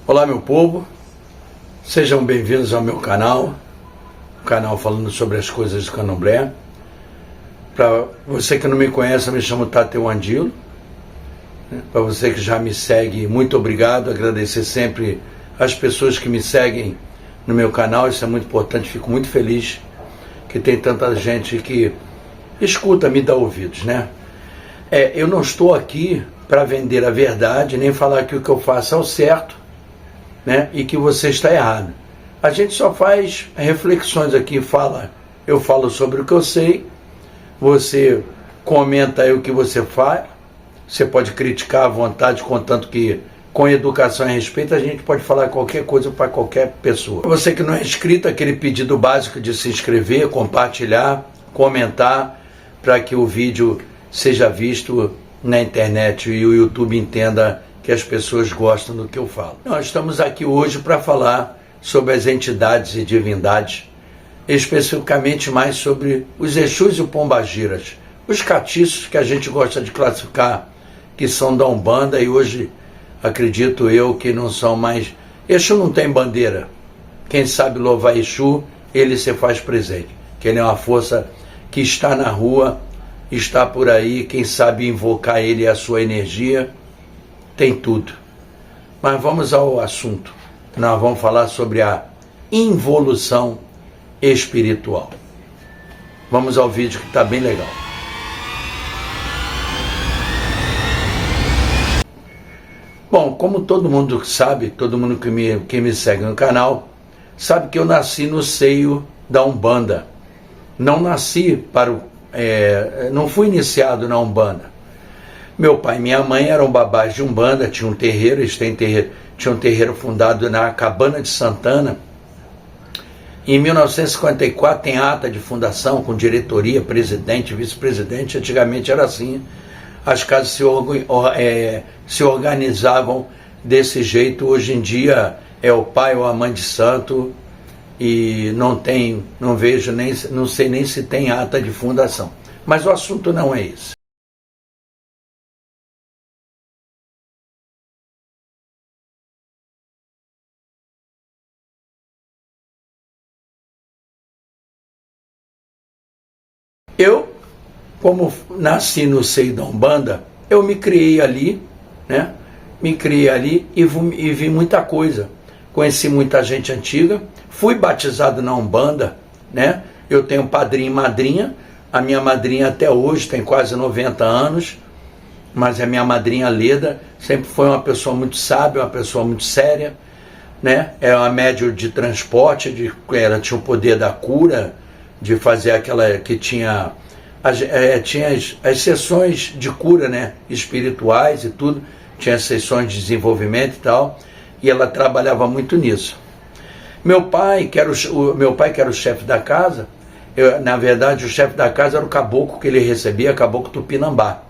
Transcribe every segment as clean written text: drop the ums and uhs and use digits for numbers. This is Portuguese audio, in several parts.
Olá, meu povo, sejam bem-vindos ao meu canal, falando sobre as coisas do candomblé. Para você que não me conhece, eu me chamo Tateu Andilo. Para você que já me segue, muito obrigado, agradecer sempre as pessoas que me seguem no meu canal, isso é muito importante, fico muito feliz que tem tanta gente que escuta, me dá ouvidos, né? Eu não estou aqui para vender a verdade, nem falar que o que eu faço é o certo, né, e que você está errado. A gente só faz reflexões aqui, eu falo sobre o que eu sei, você comenta aí o que você faz, você pode criticar à vontade, contanto que com educação e respeito a gente pode falar qualquer coisa para qualquer pessoa. Você que não é inscrito, aquele pedido básico de se inscrever, compartilhar, comentar, para que o vídeo seja visto na internet e o YouTube entenda que as pessoas gostam do que eu falo. Nós estamos aqui hoje para falar sobre as entidades e divindades, especificamente mais sobre os Exus e os Pombagiras, os catiços que a gente gosta de classificar, que são da Umbanda, e hoje acredito eu que não são mais. Exu não tem bandeira. Quem sabe louvar Exu, ele se faz presente, que ele é uma força que está na rua, está por aí, quem sabe invocar ele e a sua energia, tem tudo. Mas vamos ao assunto. Nós vamos falar sobre a involução espiritual. Vamos ao vídeo que está bem legal. Bom, como todo mundo sabe, todo mundo que me segue no canal, sabe que eu nasci no seio da Umbanda. Não nasci não fui iniciado na Umbanda. Meu pai e minha mãe eram babás de Umbanda, tinham um terreiro, tinham um terreiro fundado na Cabana de Santana. Em 1954 tem ata de fundação com diretoria, presidente, vice-presidente. Antigamente era assim. As casas se organizavam desse jeito. Hoje em dia é o pai ou a mãe de santo e não sei nem se tem ata de fundação. Mas o assunto não é esse. Eu, como nasci no seio da Umbanda, eu me criei ali, né? Me criei ali e vi muita coisa. Conheci muita gente antiga, fui batizado na Umbanda, né? Eu tenho padrinho e madrinha, a minha madrinha até hoje tem quase 90 anos, mas a minha madrinha Leda sempre foi uma pessoa muito sábia, uma pessoa muito séria, né? Era uma médium de transporte, ela tinha o poder da cura, de fazer aquela que tinha as sessões de cura, né, espirituais e tudo, tinha sessões de desenvolvimento e tal, e ela trabalhava muito nisso. Meu pai, que era o chefe da casa, na verdade o chefe da casa era o caboclo que ele recebia, caboclo Tupinambá.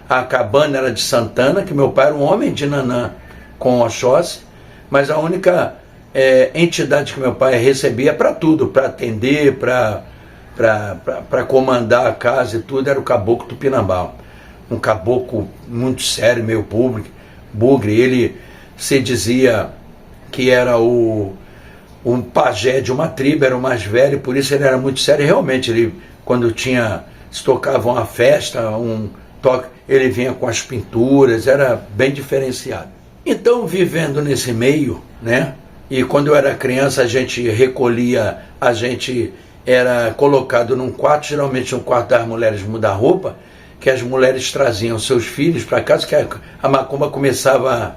A cabana era de Santana, que meu pai era um homem de Nanã com Oxóssi, mas a única entidade que meu pai recebia para tudo, para atender, para comandar a casa e tudo, era o caboclo Tupinambá. Um caboclo muito sério, meio bugre. Ele se dizia que era um pajé de uma tribo, era o mais velho, por isso ele era muito sério. Realmente, ele, quando se tocava uma festa, ele vinha com as pinturas, era bem diferenciado. Então, vivendo nesse meio, né, e quando eu era criança, a gente era colocado num quarto, geralmente um quarto das mulheres mudar roupa, que as mulheres traziam seus filhos para casa, que a macumba começava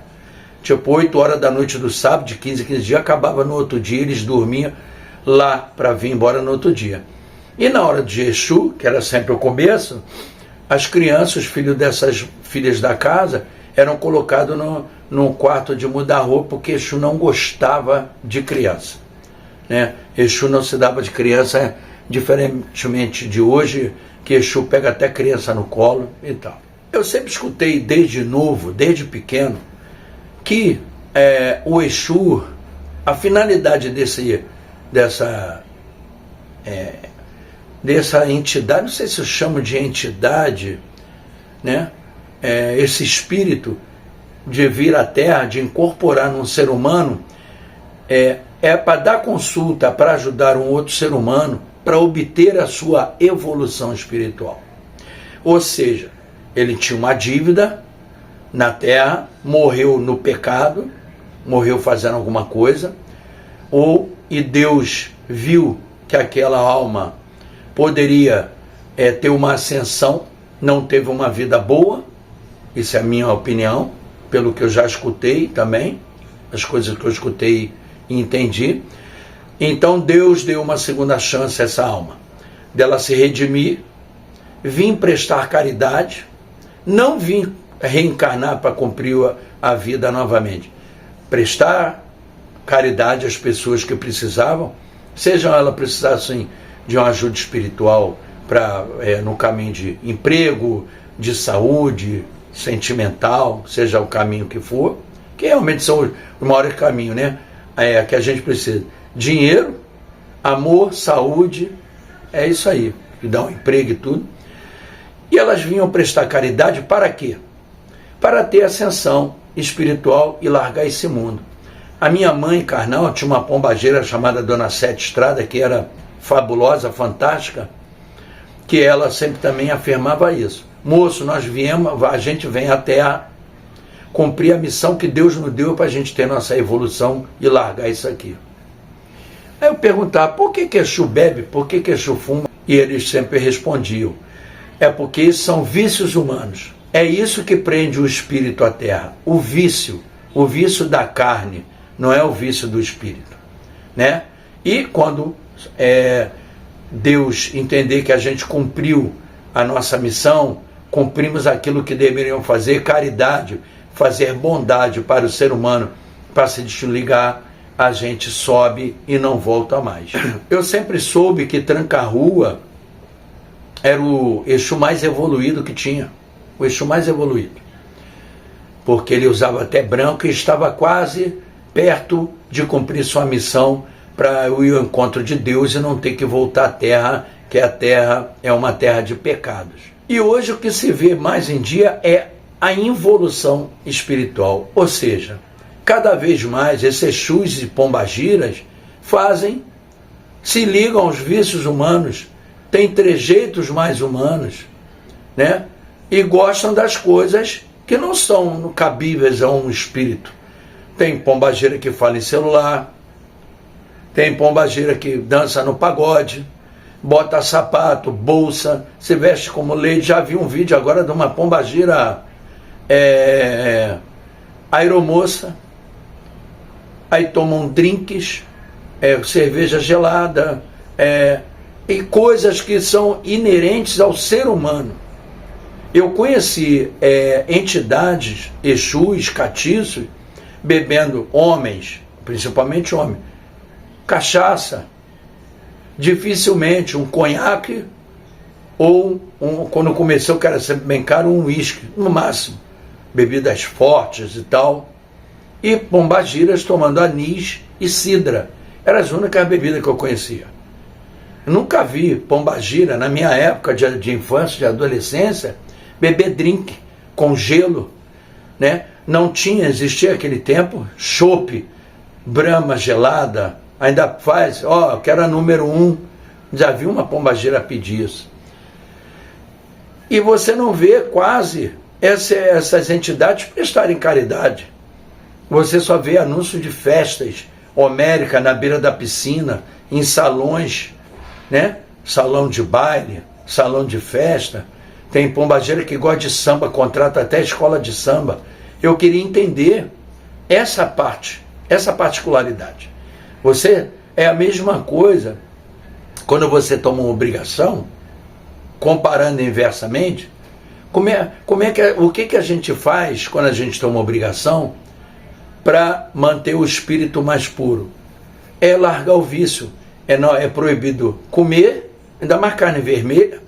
tipo 8 horas da noite do sábado, de 15 em 15 dias, acabava no outro dia, eles dormiam lá para vir embora no outro dia. E na hora de Exu, que era sempre o começo, as crianças, os filhos dessas filhas da casa, eram colocados no quarto de mudar roupa, porque Exu não gostava de criança, né? Exu não se dava de criança, diferentemente de hoje, que Exu pega até criança no colo e tal. Eu sempre escutei desde novo, desde pequeno, que o Exu, a finalidade dessa entidade, não sei se eu chamo de entidade, né? Esse espírito, de vir à Terra, de incorporar num ser humano, é para dar consulta, para ajudar um outro ser humano, para obter a sua evolução espiritual. Ou seja, ele tinha uma dívida na Terra, morreu no pecado, morreu fazendo alguma coisa, e Deus viu que aquela alma poderia ter uma ascensão, não teve uma vida boa, isso é a minha opinião, pelo que eu já escutei também, as coisas que eu escutei e entendi. Então Deus deu uma segunda chance a essa alma, dela se redimir, vim prestar caridade, não vim reencarnar para cumprir a vida novamente, prestar caridade às pessoas que precisavam, sejam elas precisassem de uma ajuda espiritual no caminho de emprego, de saúde, sentimental, seja o caminho que for, que realmente são os maiores caminhos, né? Que a gente precisa. Dinheiro, amor, saúde, é isso aí, que dá um emprego e tudo. E elas vinham prestar caridade para quê? Para ter ascensão espiritual e largar esse mundo. A minha mãe carnal tinha uma pombageira chamada Dona Sete Estrada, que era fabulosa, fantástica, que ela sempre também afirmava isso. Moço, a gente vem à Terra cumprir a missão que Deus nos deu para a gente ter nossa evolução e largar isso aqui. Aí eu perguntava, por que Exu bebe? Por que Exu fuma? E eles sempre respondiam, é porque isso são vícios humanos. É isso que prende o espírito à Terra. O vício da carne, não é o vício do espírito, né? E quando Deus entender que a gente cumpriu a nossa missão, cumprimos aquilo que deveriam fazer, caridade, fazer bondade para o ser humano, para se desligar, a gente sobe e não volta mais. Eu sempre soube que Tranca-Rua era o Exu mais evoluído que tinha, o Exu mais evoluído, porque ele usava até branco e estava quase perto de cumprir sua missão para o encontro de Deus e não ter que voltar à Terra, que a Terra é uma terra de pecados. E hoje o que se vê mais em dia é a involução espiritual, ou seja, cada vez mais esses Exus e pombagiras se ligam aos vícios humanos, têm trejeitos mais humanos, né? E gostam das coisas que não são cabíveis a um espírito. Tem pombagira que fala em celular, tem pombagira que dança no pagode, bota sapato, bolsa, se veste como lady. Já vi um vídeo agora de uma pombagira aeromoça, aí tomam drinks, cerveja gelada, e coisas que são inerentes ao ser humano. Eu conheci entidades, Exus, catiços, bebendo, homens, principalmente homens, cachaça, dificilmente um conhaque, ou quando começou, que era sempre bem caro, um uísque, no máximo, bebidas fortes e tal, e pombagiras tomando anis e cidra. Eram as únicas bebidas que eu conhecia. Eu nunca vi pombagira, na minha época de infância, de adolescência, beber drink com gelo, né? Não existia aquele tempo, chopp, Brahma gelada, ainda faz, que era número 1, já vi uma pombagira pedir isso. E você não vê quase essas entidades prestarem caridade. Você só vê anúncio de festas homéricas na beira da piscina, em salões, né? Salão de baile, salão de festa. Tem pombagira que gosta de samba, contrata até escola de samba. Eu queria entender essa parte, essa particularidade. É a mesma coisa quando você toma uma obrigação, comparando inversamente. O que a gente faz quando a gente toma uma obrigação para manter o espírito mais puro? É largar o vício. É proibido comer, ainda mais carne vermelha,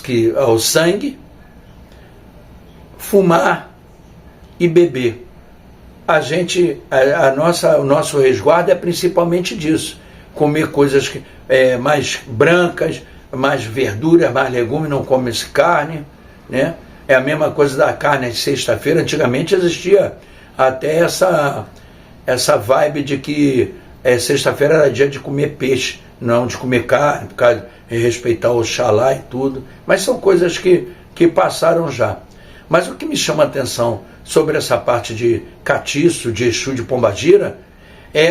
que é o sangue, fumar e beber. O nosso resguardo é principalmente disso. Comer coisas mais brancas, mais verduras, mais legumes, não come carne, né? É a mesma coisa da carne de sexta-feira. Antigamente existia até essa vibe de que sexta-feira era dia de comer peixe, não de comer carne, por causa de respeitar o Oxalá e tudo. Mas são coisas que passaram já. Mas o que me chama a atenção sobre essa parte de catiço, de Exu, de Pombagira, é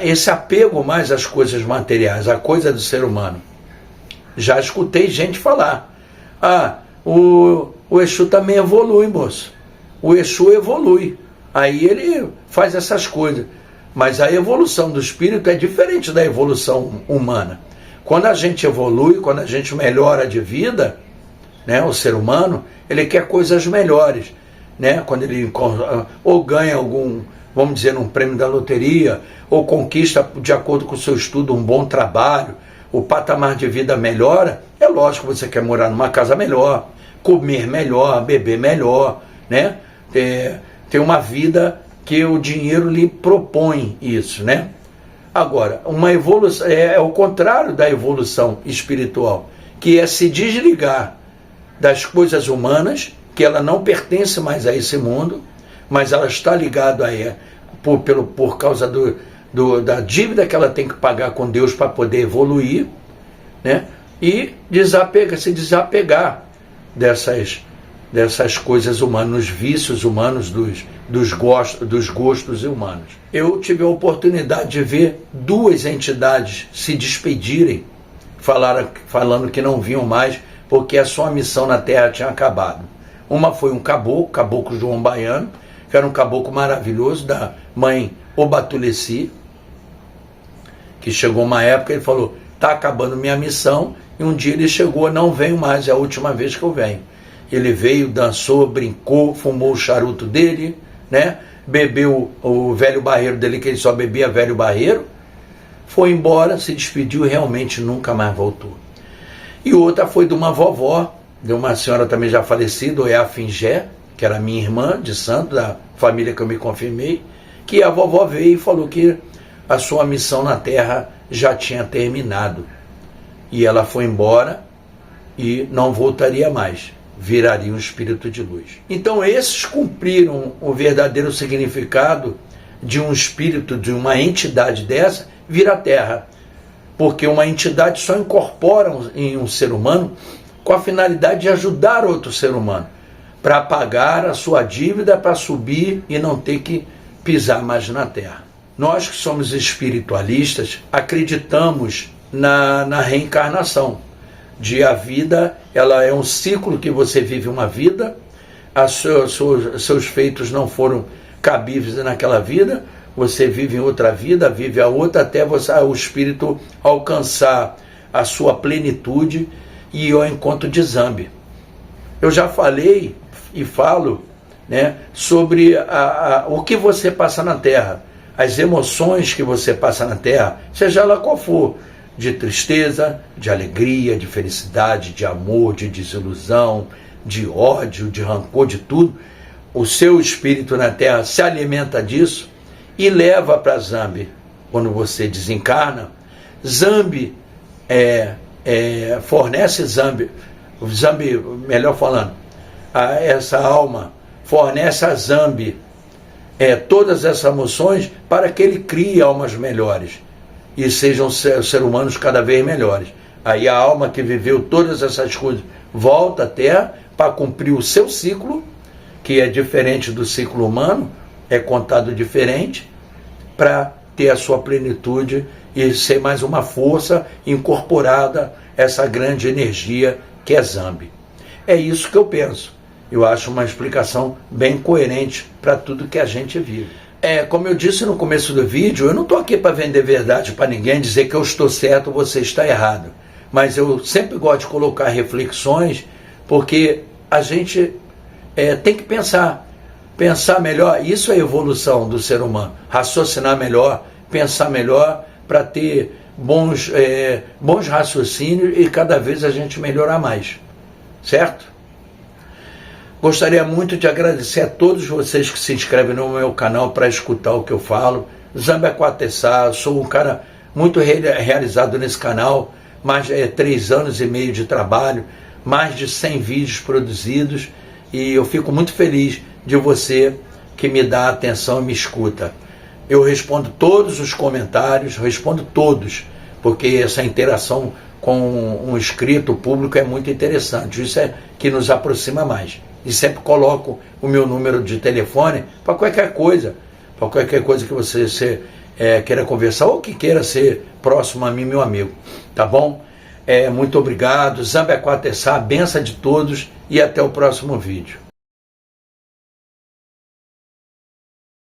esse apego mais às coisas materiais, à coisa do ser humano. Já escutei gente falar, o Exu também evolui, moço. O Exu evolui. Aí ele faz essas coisas. Mas a evolução do espírito é diferente da evolução humana. Quando a gente evolui, quando a gente melhora de vida, né, o ser humano, ele quer coisas melhores. Né? Quando ele ou ganha algum, vamos dizer, um prêmio da loteria, ou conquista, de acordo com o seu estudo, um bom trabalho, o patamar de vida melhora, é lógico que você quer morar numa casa melhor, comer melhor, beber melhor, né? Ter uma vida que o dinheiro lhe propõe isso, né? Agora, uma evolução é o contrário da evolução espiritual, que é se desligar das coisas humanas, que ela não pertence mais a esse mundo, mas ela está ligada por causa da dívida que ela tem que pagar com Deus para poder evoluir, né? E se desapegar dessas coisas humanas, dos vícios humanos, dos gostos humanos. Eu tive a oportunidade de ver duas entidades se despedirem, falando que não vinham mais, porque a sua missão na Terra tinha acabado. Uma foi um caboclo João Baiano, que era um caboclo maravilhoso, da mãe Obatuleci, que chegou uma época, ele falou, está acabando minha missão, e um dia ele chegou, não venho mais, é a última vez que eu venho. Ele veio, dançou, brincou, fumou o charuto dele, né? Bebeu o velho barreiro dele, que ele só bebia velho barreiro, foi embora, se despediu e realmente nunca mais voltou. E outra foi de uma vovó, de uma senhora também já falecida, a Fingé, que era minha irmã de santo, da família que eu me confirmei, que a vovó veio e falou que a sua missão na Terra já tinha terminado. E ela foi embora e não voltaria mais, viraria um espírito de luz. Então esses cumpriram o verdadeiro significado de um espírito, de uma entidade dessa, vir à Terra. Porque uma entidade só incorpora em um ser humano com a finalidade de ajudar outro ser humano, para pagar a sua dívida, para subir e não ter que pisar mais na Terra. Nós que somos espiritualistas acreditamos na reencarnação, de a vida, ela é um ciclo que você vive uma vida, seus feitos não foram cabíveis naquela vida, você vive em outra vida, vive a outra, até o espírito alcançar a sua plenitude e ir ao encontro de Zambi. Eu já falei e falo, né, sobre o que você passa na Terra, as emoções que você passa na Terra, seja ela qual for, de tristeza, de alegria, de felicidade, de amor, de desilusão, de ódio, de rancor, de tudo. O seu espírito na Terra se alimenta disso e leva para Zambi. Quando você desencarna, Zambi fornece Zambi, melhor falando, essa alma fornece a Zambi todas essas emoções para que ele crie almas melhores e sejam seres humanos cada vez melhores. Aí a alma que viveu todas essas coisas volta à Terra para cumprir o seu ciclo, que é diferente do ciclo humano, é contado diferente, para ter a sua plenitude e ser mais uma força incorporada a essa grande energia que é Zambi. É isso que eu penso. Eu acho uma explicação bem coerente para tudo que a gente vive. Como eu disse no começo do vídeo, eu não estou aqui para vender verdade para ninguém, dizer que eu estou certo ou você está errado. Mas eu sempre gosto de colocar reflexões, porque a gente tem que pensar melhor. Isso é a evolução do ser humano. Raciocinar melhor, pensar melhor, para ter bons raciocínios e cada vez a gente melhorar mais. Certo? Gostaria muito de agradecer a todos vocês que se inscrevem no meu canal para escutar o que eu falo. Zambi Akwatessá, sou um cara muito realizado nesse canal, mais de 3 anos e meio de trabalho, mais de 100 vídeos produzidos, e eu fico muito feliz de você que me dá atenção e me escuta. Eu respondo todos os comentários, respondo todos, porque essa interação com um inscrito público é muito interessante. Isso é que nos aproxima mais. E sempre coloco o meu número de telefone para qualquer coisa que você queira conversar ou que queira ser próximo a mim, meu amigo. Tá bom? Muito obrigado. Zambiaquatessá, a benção de todos e até o próximo vídeo.